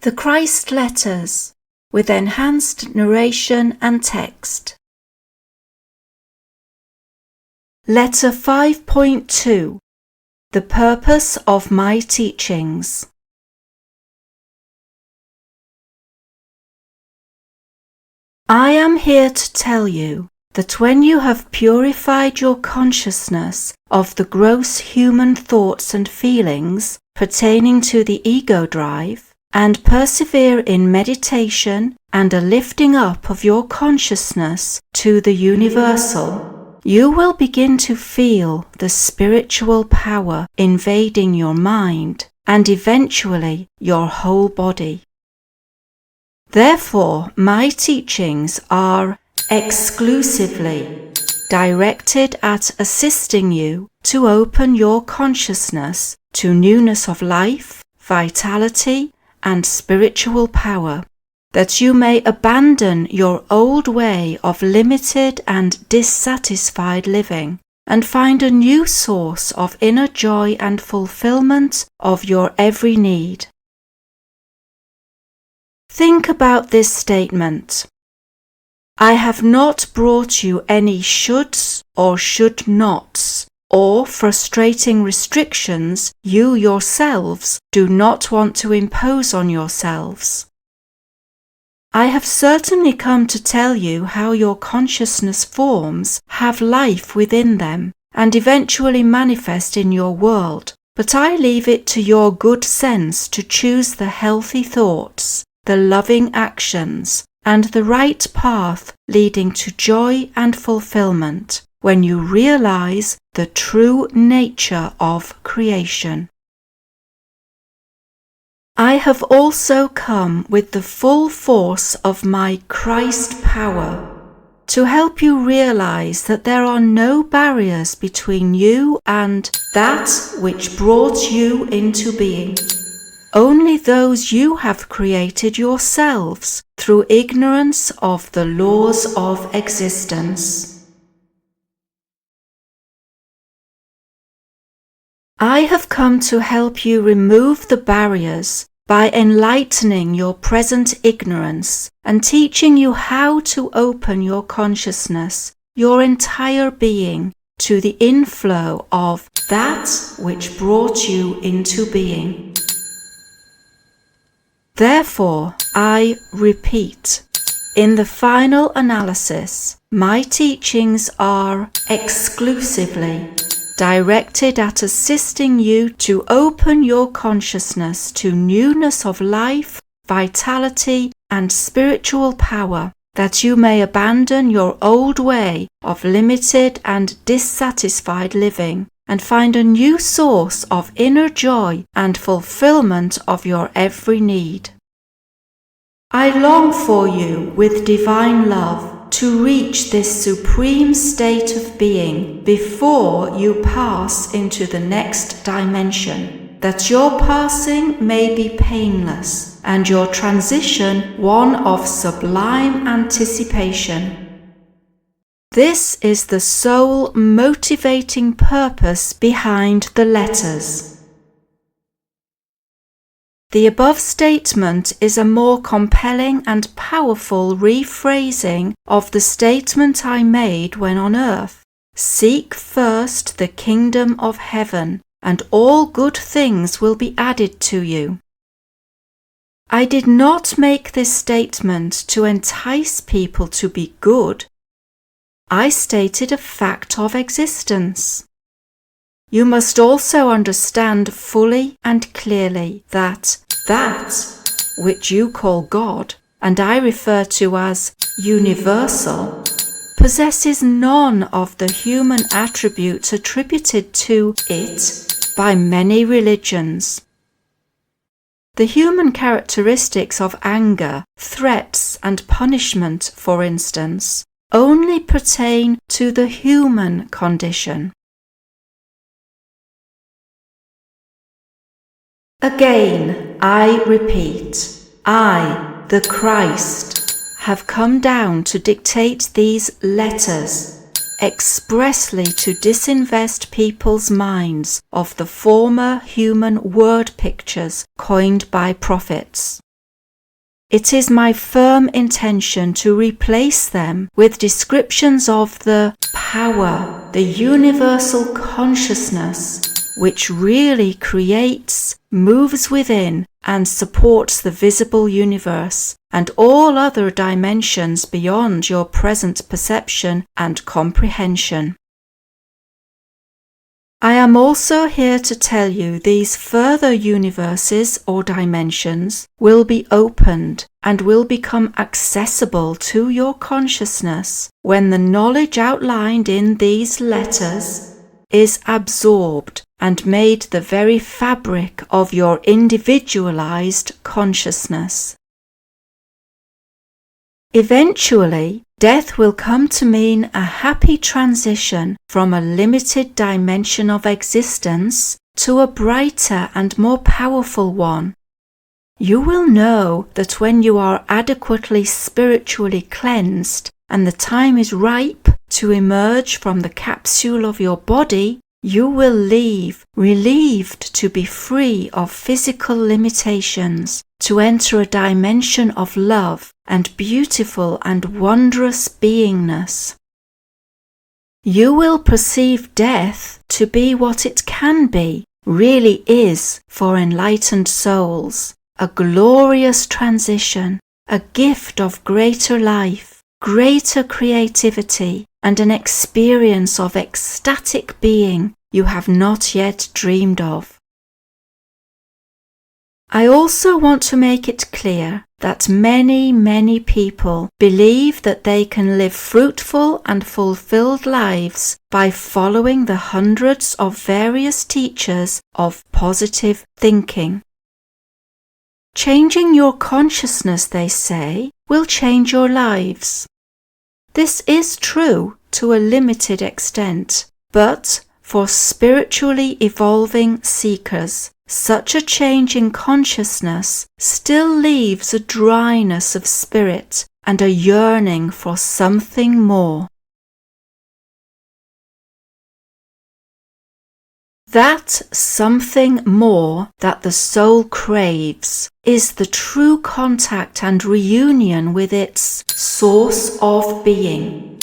The Christ Letters, with enhanced narration and text. Letter 5.2. The Purpose of My Teachings. I am here to tell you that when you have purified your consciousness of the gross human thoughts and feelings pertaining to the ego drive, and persevere in meditation and a lifting up of your consciousness to the universal, you will begin to feel the spiritual power invading your mind and eventually your whole body. Therefore, my teachings are exclusively directed at assisting you to open your consciousness to newness of life, vitality, and spiritual power, that you may abandon your old way of limited and dissatisfied living and find a new source of inner joy and fulfillment of your every need. Think about this statement. I have not brought you any shoulds or should nots, or frustrating restrictions you yourselves do not want to impose on yourselves. I have certainly come to tell you how your consciousness forms have life within them and eventually manifest in your world, but I leave it to your good sense to choose the healthy thoughts, the loving actions, and the right path leading to joy and fulfillment when you realize the true nature of creation. I have also come with the full force of my Christ power to help you realize that there are no barriers between you and that which brought you into being. Only those you have created yourselves through ignorance of the laws of existence. I have come to help you remove the barriers by enlightening your present ignorance and teaching you how to open your consciousness, your entire being, to the inflow of that which brought you into being. Therefore, I repeat, in the final analysis, my teachings are exclusively directed at assisting you to open your consciousness to newness of life, vitality, and spiritual power, that you may abandon your old way of limited and dissatisfied living and find a new source of inner joy and fulfillment of your every need. I long for you with divine love to reach this supreme state of being before you pass into the next dimension, that your passing may be painless and your transition one of sublime anticipation. This is the sole motivating purpose behind the letters. The above statement is a more compelling and powerful rephrasing of the statement I made when on earth. Seek first the kingdom of heaven, and all good things will be added to you. I did not make this statement to entice people to be good. I stated a fact of existence. You must also understand fully and clearly that which you call God, and I refer to as universal, possesses none of the human attributes attributed to it by many religions. The human characteristics of anger, threats, and punishment, for instance, only pertain to the human condition. Again, I repeat, I, the Christ, have come down to dictate these letters, expressly to disinvest people's minds of the former human word pictures coined by prophets. it is my firm intention to replace them with descriptions of the power, the universal consciousness, which really creates, moves within, and supports the visible universe and all other dimensions beyond your present perception and comprehension. I am also here to tell you these further universes or dimensions will be opened and will become accessible to your consciousness when the knowledge outlined in these letters is absorbed and made the very fabric of your individualized consciousness. Eventually, death will come to mean a happy transition from a limited dimension of existence to a brighter and more powerful one. You will know that when you are adequately spiritually cleansed and the time is ripe to emerge from the capsule of your body, you will leave relieved to be free of physical limitations, to enter a dimension of love and beautiful and wondrous beingness. You will perceive death to be what it can be, really is for enlightened souls, a glorious transition, a gift of greater life, greater creativity, and an experience of ecstatic being you have not yet dreamed of. I also want to make it clear that many people believe that they can live fruitful and fulfilled lives by following the hundreds of various teachers of positive thinking. Changing your consciousness, they say, will change your lives. This is true to a limited extent, but for spiritually evolving seekers, such a change in consciousness still leaves a dryness of spirit and a yearning for something more. That something more that the soul craves is the true contact and reunion with its source of being.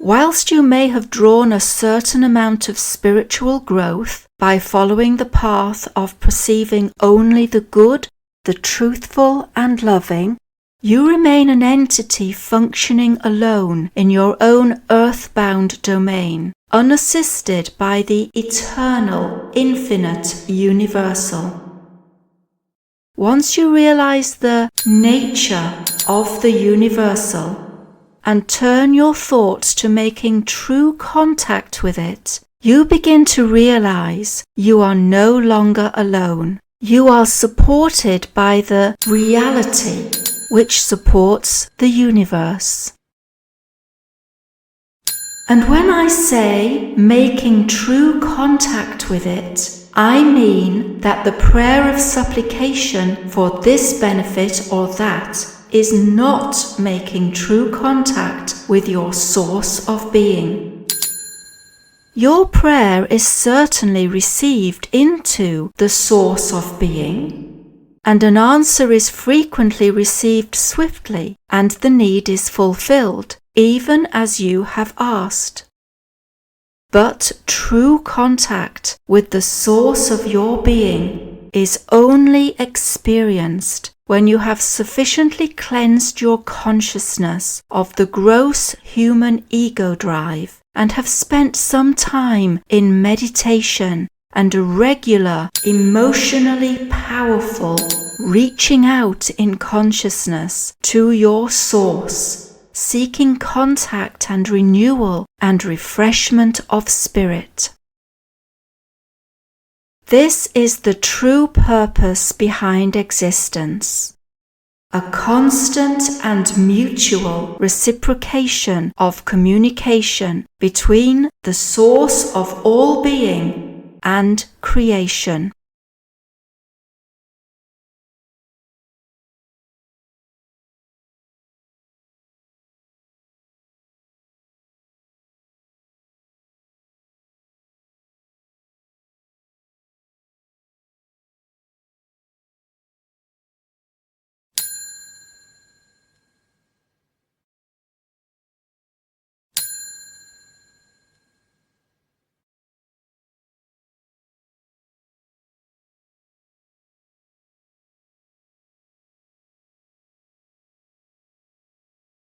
Whilst you may have drawn a certain amount of spiritual growth by following the path of perceiving only the good, the truthful and loving, you remain an entity functioning alone in your own earthbound domain, unassisted by the eternal, infinite, universal. Once you realize the nature of the universal and turn your thoughts to making true contact with it, you begin to realize you are no longer alone. You are supported by the reality which supports the universe. And when I say making true contact with it, I mean that the prayer of supplication for this benefit or that is not making true contact with your source of being. Your prayer is certainly received into the source of being, and an answer is frequently received swiftly, and the need is fulfilled, even as you have asked. But true contact with the source of your being is only experienced when you have sufficiently cleansed your consciousness of the gross human ego drive and have spent some time in meditation and a regular, emotionally powerful reaching out in consciousness to your source, seeking contact and renewal and refreshment of spirit. This is the true purpose behind existence, a constant and mutual reciprocation of communication between the source of all being and creation.